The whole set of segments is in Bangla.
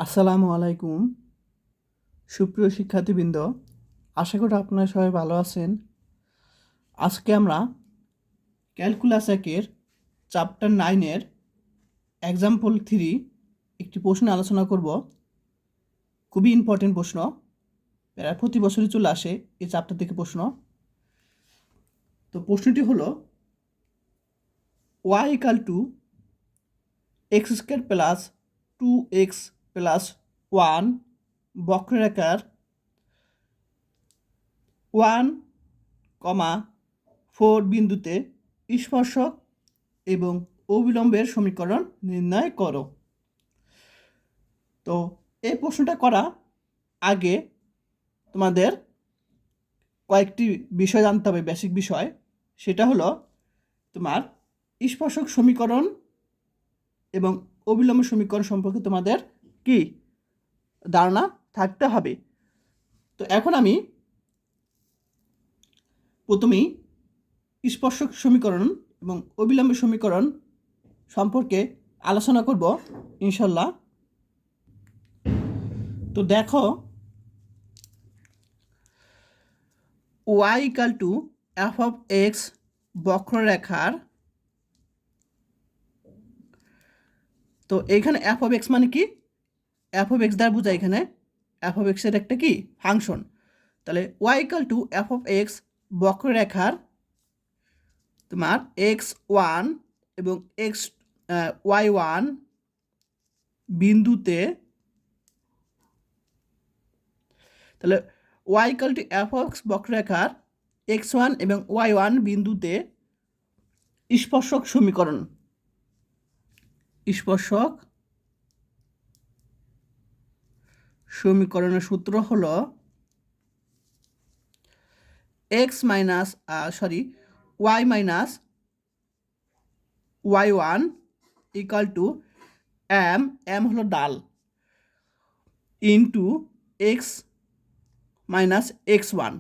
আসসালামু আলাইকুম সুপ্রিয় শিক্ষার্থীবৃন্দ, আশা করি আপনারা সবাই ভালো আছেন। আজকে আমরা ক্যালকুলাস একের চ্যাপ্টার 9-এর এক্সাম্পল 3 একটি প্রশ্ন আলোচনা করব। খুবই ইম্পর্টেন্ট প্রশ্ন, প্রায় প্রতি বছরই চলে আসে এই চ্যাপ্টার থেকে প্রশ্ন। তো প্রশ্নটি হলো y equal to x square plus 2x plus 1 বক্ররেখার 1,4 বিন্দুতে স্পর্শক এবং অবিলম্বের সমীকরণ নির্ণয় করো। তো এই প্রশ্নটা করা আগে তোমাদের কয়েকটি বিষয় জানতে হবে, বেসিক বিষয়। সেটা হলো তোমার স্পর্শক সমীকরণ এবং অবিলম্ব সমীকরণ সম্পর্কে তোমাদের কি ধারণা থাকতে হবে। তো এখন আমি প্রথমেই স্পর্শক সমীকরণ এবং অবিলম্ব সমীকরণ সম্পর্কে আলোচনা করব ইনশাল্লাহ। তো দেখো, y equal to F of x বক্ররেখার, তো এইখানে এফ অফ এক্স মানে কি, এফ অফ এক্স দ্বারা বোঝায় এখানে এফ অফ এক্সের একটা কি ফাংশন। তাহলে y equal to F of x বক্ররেখার তোমার x1 এবং y1 বিন্দুতে, তাহলে y equal to F of x বক্ররেখার x1 এবং y1 বিন্দুতে স্পর্শক সমীকরণ, স্পর্শক সমীকরণের সূত্র হলো y minus y1 equal to m হলো ডাল ইন্টু x মাইনাস x1।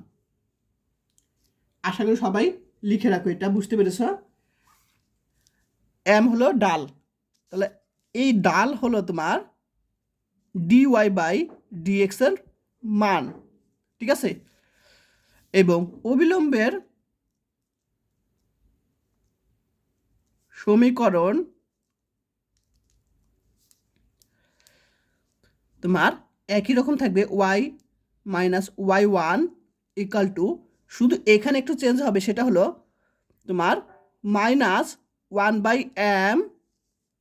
আশা করি সবাই লিখে রাখো, এটা বুঝতে পেরেছ। m হলো ডাল, তাহলে এই ডাল হলো তোমার dy বাই dx এর মান, ঠিক আছে। এবং অবিলম্বের সমীকরণ তোমার একই রকম থাকবে, y minus y1 equal to, শুধু এখানে একটু চেঞ্জ হবে, সেটা হলো তোমার মাইনাস 1/m,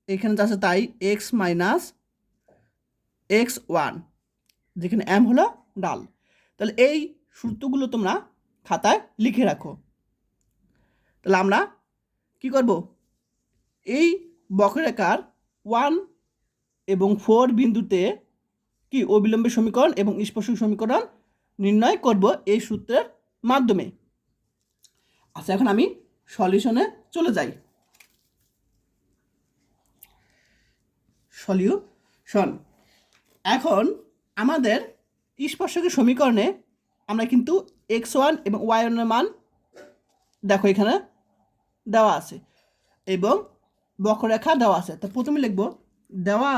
এখানে যা আছে তাই x মাইনাস x1, যেখানে m হলো ডাল। তাহলে এই সূত্রগুলো তোমরা খাতায় লিখে রাখো। তাহলে আমরা কি করব, এই বক্ররেখার 1 এবং 4 বিন্দুতে কি অবিলম্বের সমীকরণ এবং স্পর্শক সমীকরণ নির্ণয় করব এই সূত্রের মাধ্যমে। আচ্ছা, এখন আমি সলিউশনে চলে যাই। সলিউশন, এখন আমাদের স্পর্শকের সমীকরণে আমরা কিন্তু x1 এবং y1 এর মান দেখো এখানে দেওয়া আছে এবং বক্ররেখা দেওয়া আছে। তো প্রথমে লিখব, দেওয়া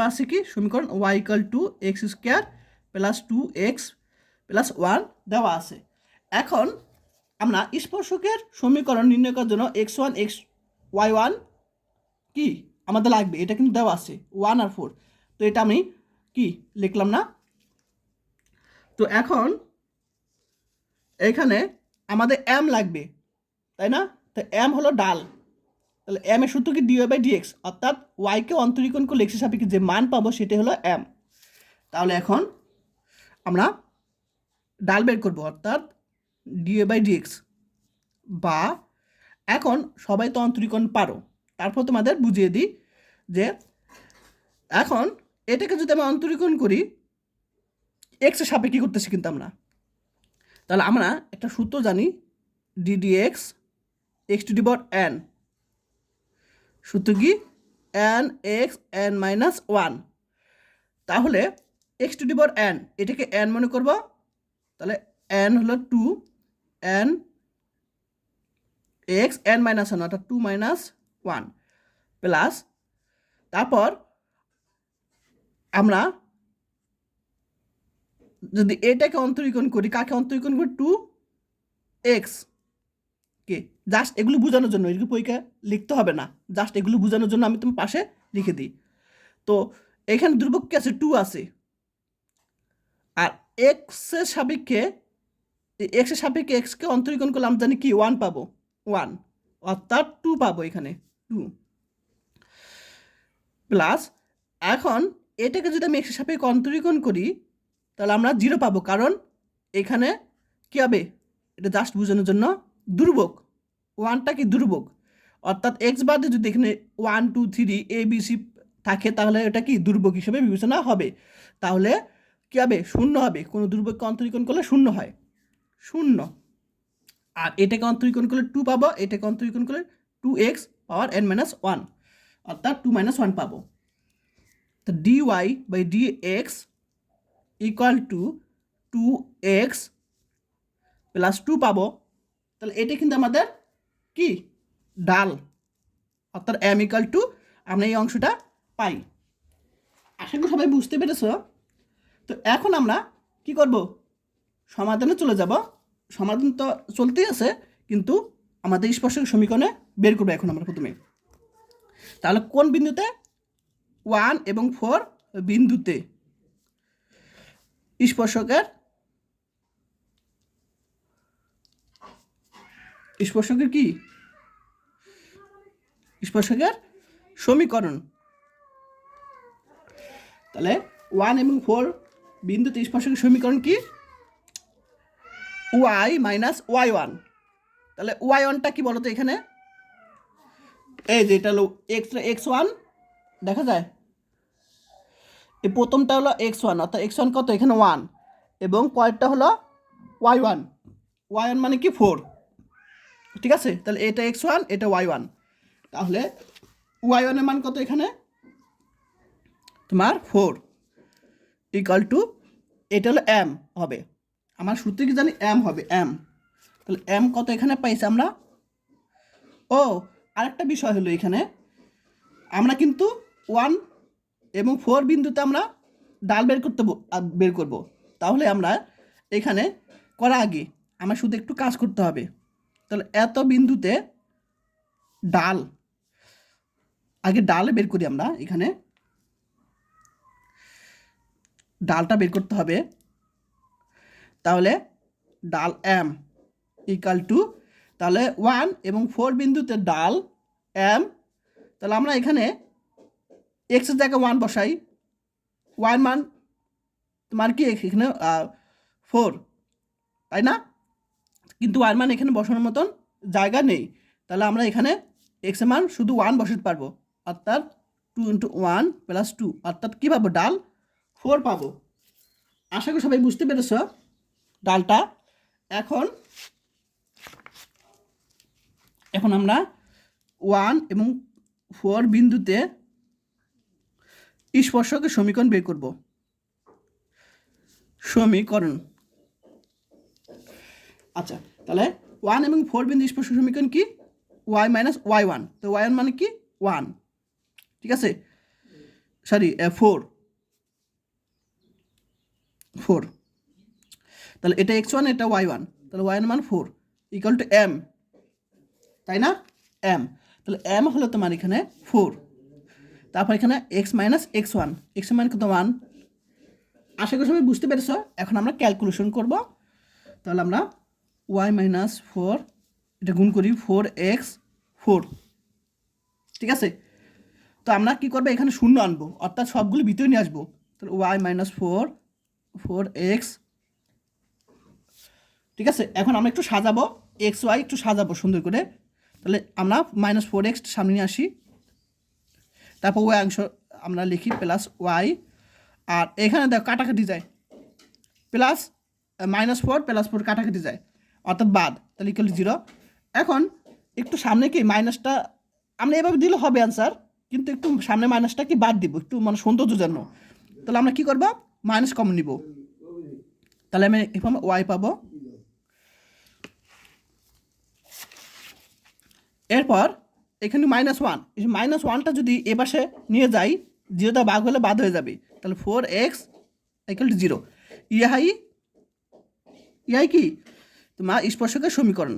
আছে কি সমীকরণ y equal to x square plus 2x plus 1 দেওয়া আছে। এখন আমরা স্পর্শকের সমীকরণ নির্ণয় করার জন্য x1 y1 কি আমাদের লাগবে, এটা কিন্তু দেওয়া আছে 1 আর 4। তো এটা আমি কি লিখলাম না। তো এখন এখানে আমাদের m লাগবে, তাই না। তো m হলো ডাল, তাহলে m এর সূত্র কি dy বাই dx, অর্থাৎ y কে অন্তরীকরণ করলে x এর সাপেক্ষে যে মান পাবো সেটাই হলো m। তাহলে এখন আমরা ডাল বের করবো, অর্থাৎ dy বাই dx, বা এখন সবাই তো অন্তরীকরণ পারো, তারপর তোমাদের বুঝিয়ে দিই যে এখন এটাকে যদি আমি অন্তরীকরণ করি x এর সাপেক্ষে করতেছি কিন্তু আমরা, তাহলে আমরা একটা সূত্র জানি ddx x to the power n, সূত্র কি n x n মাইনাস 1। তাহলে x to the power n, এটাকে n মনে করব, তাহলে n হলো 2 n x n মাইনাস 1, অর্থাৎ 2 মাইনাস 1 প্লাস তারপর আমরা যদি এটাকে অন্তরীকরণ করি, কাকে অন্তরীকরণ করি? 2x কে। জাস্ট এগুলো বোঝানোর জন্য, এগুলো পরীক্ষা লিখতে হবে না, জাস্ট এগুলো বোঝানোর জন্য আমি তোমার পাশে লিখে দিই। তো এখানে ধ্রুবক কি আছে? 2 আছে। আর এক্সের সাপেক্ষে এক্সকে অন্তরীকরণ করলে আমরা জানি কি 1 পাবো, 1 অর্থাৎ 2 পাবো এখানে 2 প্লাস এখন এটাকে যদি আমি এক্সের সাপেক্ষে অন্তরীকরণ করি তাহলে আমরা 0 পাবো, কারণ এখানে কী হবে? এটা জাস্ট বোঝানোর জন্য ধ্রুবক, 1টা কি ধ্রুবক, অর্থাৎ এক্স বাদে যদি এখানে 1 2 3 ABC থাকে তাহলে এটা কি ধ্রুবক হিসেবে বিবেচনা হবে। তাহলে কী হবে? 0 হবে। কোনো ধ্রুবককে অন্তরীকরণ করলে 0 হয়, 0। আর এটাকে অন্তরীকরণ করলে 2 পাবো, এটাকে অন্তরীকরণ করলে 2x পাওয়ার n-1 অর্থাৎ 2 - 1 পাবো। তো dy/dx equal to 2x plus 2 পাবো। তাহলে এটা কিন্তু আমাদের কি ডাল, অর্থাৎ m ইকুয়াল টু আমরা এই অংশটা পাই। আশা করি সবাই বুঝতে পেরেছ। তো এখন আমরা কি করব? সমাধানে চলে যাব। সমাধান তো চলতেই আছে, কিন্তু আমাদের স্পর্শক সমীকরণে বের করবো এখন আমরা প্রথমে। তাহলে কোন বিন্দুতে? 1 এবং 4 বিন্দুতে স্পর্শকের কি স্পর্শকের সমীকরণ। তাহলে 1 এবং 4 বিন্দুতে স্পর্শকের সমীকরণ কি? y - y1। তাহলে y1টা কি বলতো? এখানে এই যে এটা হলো x1 দেখা যায়, এই প্রথমটা হলো x1 অর্থাৎ x1 কত? এখানে 1 এবং পরেরটা হলো y1, y1 মানে কি 4, ঠিক আছে? তাহলে এটা x1 এটা y1। তাহলে y1 এর মান কত? এখানে তোমার 4 ইকুয়াল টু এটা হলো m হবে। আমার সূত্রে কি জানি m হবে, m। তাহলে m কত এখানে পাইছি আমরা? ও আরেকটা বিষয় হলো, এখানে আমরা কিন্তু 1 এবং 4 বিন্দুতে আমরা ডাল বের করব। তাহলে আমরা এখানে করার আগে আমার শুধু একটু কাজ করতে হবে। তাহলে এত বিন্দুতে ডাল, আগে ডাল বের করি আমরা। এখানে ডালটা বের করতে হবে। তাহলে ডাল m ইকাল টু, তাহলে 1 এবং 4 বিন্দুতে ডাল m। তাহলে আমরা এখানে এক্সের জায়গায় 1 বসাই, y মান তোমার কি এখানে 4, তাই না? কিন্তু y মান এখানে বসানোর মতন জায়গা নেই। তাহলে আমরা এখানে x এর মান শুধু 1 বসাতে পারবো, অর্থাৎ 2 × 1 + 2 অর্থাৎ কী পাবো? ডাল 4 পাবো। আশা করি সবাই বুঝতে পেরেছ ডালটা। এখন আমরা 1 এবং 4 বিন্দুতে স্পর্শকের সমীকরণ বের করব। সমীকরণ, আচ্ছা, তাহলে 1 এবং 4 বিন্দু স্পর্শক সমীকরণ কি? y - y1। তো y1 মানে কি? 1, ঠিক আছে? সরি 4। তাহলে এটা x1 এটা y1, তাহলে y1 মান 4 ইকুয়াল টু m, তাই না? m। তাহলে m হলো তোমার এখানে 4। তারপর এখানে x - x1, x এর মান কত? 1। আশা করি সবাই বুঝতে পেরেছ। এখন আমরা ক্যালকুলেশন করব। তাহলে আমরা y - 4 এটা গুণ করি 4x 4, ঠিক আছে? তো আমরা কি করবো? এখানে 0 আনবো, অর্থাৎ সবগুলো ভিতরে নিয়ে আসবো। তাহলে y - 4x, ঠিক আছে? এখন আমরা একটু সাজাবো, এক্স ওয়াই একটু সাজাবো সুন্দর করে। তাহলে আমরা -4x সামনে নিয়ে আসি, তারপর ওই অংশ আমরা লিখি প্লাস ওয়াই। আর এখানে দেখো কাটাকাটি যায়, প্লাস -4 + 4 কাটাকাটি যায়, অর্থাৎ বাদ। তাহলে ইকুয়াল 0। এখন একটু সামনে কি মাইনাসটা আমরা এভাবে দিলে হবে অ্যান্সার, কিন্তু একটু সামনে মাইনাসটা কি বাদ দিব, একটু মানে সৌন্দর্যের জন্য। তাহলে আমরা কি করব? মাইনাস কমন নিব। তাহলে আমি এখানে ওয়াই পাবো। এরপর এখানে -1, এই -1টা যদি এ পাশে নিয়ে যাই, 0 ভাগ হলে বাদ হয়ে যাবে, তাহলে 4x = 0। ইহাই কি তোমার স্পর্শকের সমীকরণ।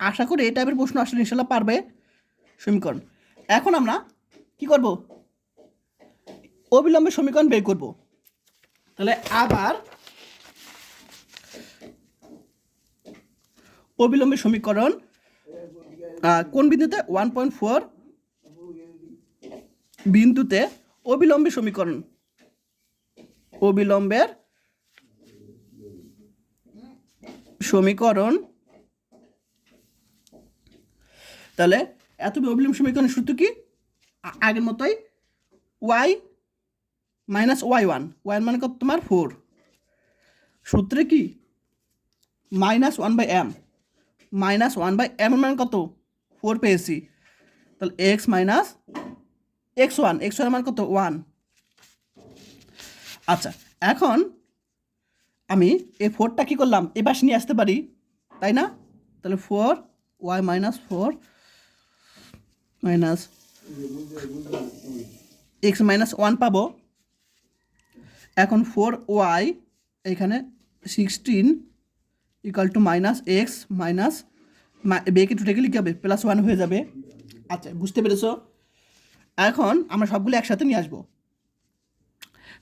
আশা করি এই টাইপের প্রশ্ন আসলে ইনশাল্লাহ পারবে। সমীকরণ। এখন আমরা কি করব, অবিলম্বে সমীকরণ বের করব। তাহলে আবার অবিলম্বে সমীকরণ কোন বিন্দুতে 1.4 বিন্দুতে অবিলম্বে সমীকরণ। তাহলে এত অবিলম্ব সমীকরণের সূত্র কি, আগের মতোই y - y1, মানে কত তোমার 4, সূত্রে কি -1/m, -1/m মানে কত 4 পেয়েছি, তাহলে x - x1 মানে কত 1। আচ্ছা, এখন আমি এই 4টা কী করলাম, এ পাশে নিয়ে আসতে পারি, তাই না? তাহলে 4y - 4 x - 1 পাবো। এখন 4y এখানে 16 = -x বেকে টুটে গেলে কী হবে, +1 হয়ে যাবে। আচ্ছা, বুঝতে পেরেছো? এখন আমরা সবগুলো একসাথে নিয়ে আসবো।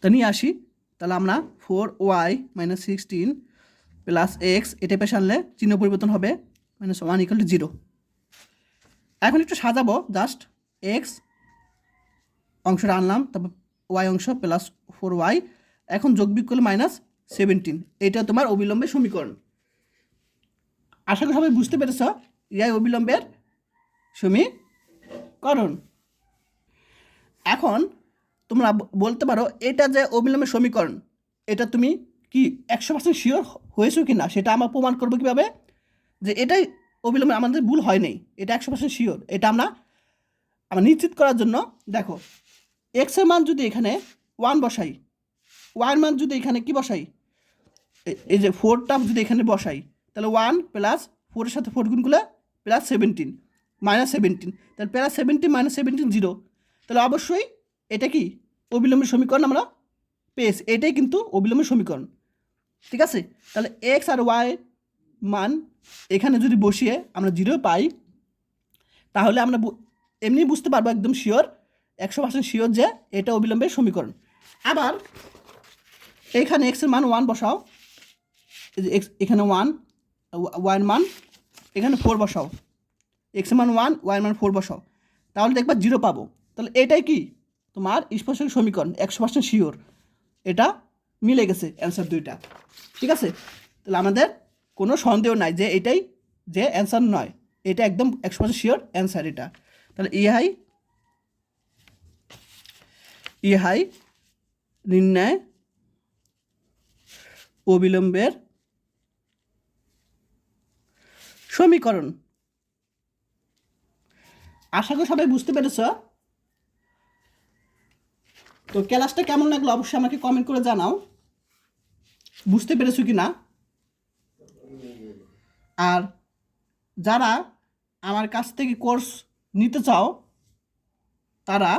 তা নিয়ে আসি, তাহলে আমরা 4y - 16 + x এটা পেশে আনলে চিহ্ন পরিবর্তন হবে, -1 = 0। এখন একটু সাজাবো, জাস্ট x অংশটা আনলাম, তারপর y অংশ +4y, এখন যোগ বিয়োগ করলে -17। এটা তোমার অবিলম্বের সমীকরণ। আশা করি সবাই বুঝতে পেরেছ, ইয়াই অবিলম্বের সমীকরণ। এখন তোমরা বলতে পারো, এটা যে অবিলম্বের সমীকরণ, এটা তুমি কি 100% শিওর হয়েছো কি না, সেটা আমরা প্রমাণ করবো কীভাবে যে এটাই অবিলম্বে আমাদের ভুল হয় নাই, এটা 100% শিওর। এটা আমরা নিশ্চিত করার জন্য দেখো, এক্সের মান যদি এখানে 1 বসাই, ওয়াইয়ের মান যদি এখানে কি বসাই, এই যে 4টা যদি এখানে বসাই, তাহলে 1 + 4-এর সাথে 4 গুণ করলে +17 -17, তাহলে +17 - 17 0। তাহলে অবশ্যই এটা কি অবিলম্বের সমীকরণ আমরা পেয়েছি, এটাই কিন্তু অবিলম্বের সমীকরণ। ঠিক আছে? তাহলে x আর y মান এখানে যদি বসিয়ে আমরা 0 পাই, তাহলে আমরা এমনি বুঝতে পারবো একদম শিওর, 100% শিওর যে এটা অবিলম্বের সমীকরণ। আবার এখানে x এর মান 1 বসাও, x এখানে 1, y এর মান এখানে 4 বসাও, x এর মান 1, y এর মান 4 বসাও, তাহলে দেখবা 0 পাবো। তাহলে এটাই কি তোমার স্পর্শক সমীকরণ, 100% শিওর, এটা মিলে গেছে অ্যান্সার দুইটা। ঠিক আছে? তাহলে আমাদের কোনো সন্দেহ নাই যে এটাই যে অ্যান্সার নয়, এটা একদম 100% শিওর অ্যান্সার এটা। তাহলে ইহাই নির্ণয় অবিলম্বের সমীকরণ। আশা করি সবাই বুঝতে পেরেছ। তো ক্লাসটা কেমন লাগলো অবশ্যই আমাকে কমেন্ট করে জানাও, বুঝতে পেরেছো কি না। আর যারা আমার কাছ থেকে কোর্স নিতে চাও, তারা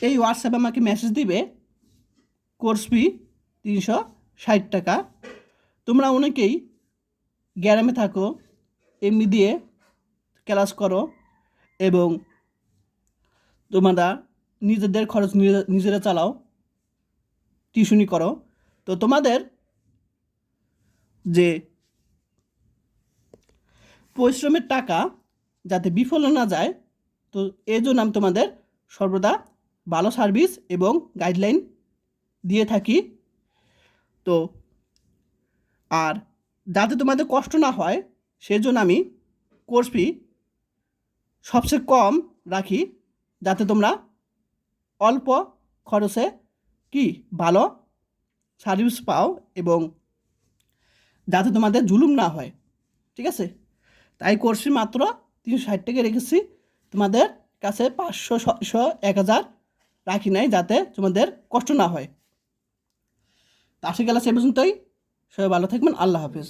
এই হোয়াটসঅ্যাপে আমাকে মেসেজ দিবে, কোর্স ফি 360 টাকা। তোমরা অনেকেই গ্রামে থাকো, এমনি দিয়ে ক্লাস করো এবং তোমরা নিজেদের খরচ নিজেরা চালাও, টিউশনি করো। তো তোমাদের যে পরিশ্রমের টাকা যাতে বিফলে না যায়, তো এই জন্য আমি তোমাদের সর্বদা ভালো সার্ভিস এবং গাইডলাইন দিয়ে থাকি। তো আর যাতে তোমাদের কষ্ট না হয়, সেজন্য আমি কোর্স ফি সবচেয়ে কম রাখি, যাতে তোমরা অল্প খরচে কি ভালো সার্ভিস পাও এবং যাতে তোমাদের জুলুম না হয়। ঠিক আছে? তাই কোর্স ফি মাত্র 360 টাকা রেখেছি, তোমাদের কাছে 500, 600, 1000 রাখি নাই, যাতে তোমাদের কষ্ট না হয়। তা আজকে ক্লাস এ পর্যন্তই। সবাই ভালো থাকবেন। আল্লাহ হাফেজ।